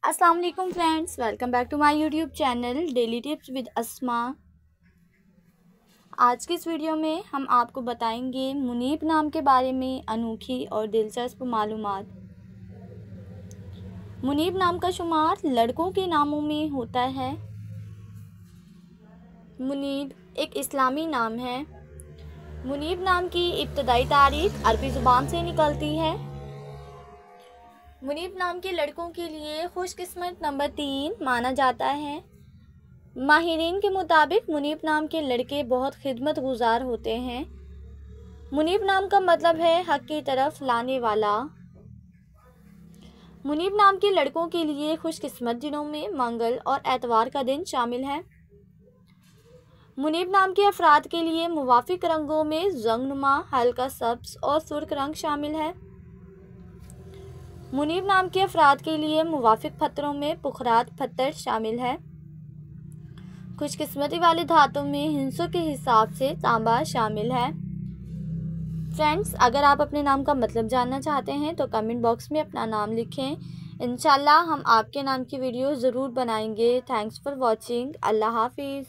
अस्सलाम वालेकुम friends, welcome back to my YouTube channel daily tips with Asma. आज की इस वीडियो में हम आपको बताएंगे मुनीब नाम के बारे में अनोखी और दिलचस्प मालूमात। मुनीब नाम का शुमार लड़कों के नामों में होता है। मुनीब एक इस्लामी नाम है। मुनीब नाम की इब्तदाई तारीख अरबी ज़ुबान से निकलती है। मुनीब नाम के लड़कों के लिए खुशकिस्मत नंबर 3 माना जाता है। माहिरीन के मुताबिक मुनीब नाम के लड़के बहुत खिदमत गुजार होते हैं। मुनीब नाम का मतलब है हक की तरफ लाने वाला। मुनीब नाम के लड़कों के लिए खुशकिस्मत दिनों में मंगल और एतवार का दिन शामिल है। मुनीब नाम के अफराद के लिए मुवाफिक रंगों में जंगनुमा, हल्का सब्ज और सुर्ख रंग शामिल है। मुनीब नाम के अफराद के लिए मुवाफिक पत्थरों में पुखरात पत्थर शामिल है। खुशकिस्मती वाले धातों में हिंसों के हिसाब से तांबा शामिल है। फ्रेंड्स, अगर आप अपने नाम का मतलब जानना चाहते हैं तो कमेंट बॉक्स में अपना नाम लिखें। इंशाल्लाह हम आपके नाम की वीडियो ज़रूर बनाएंगे। Thanks for watching. अल्लाह हाफिज़।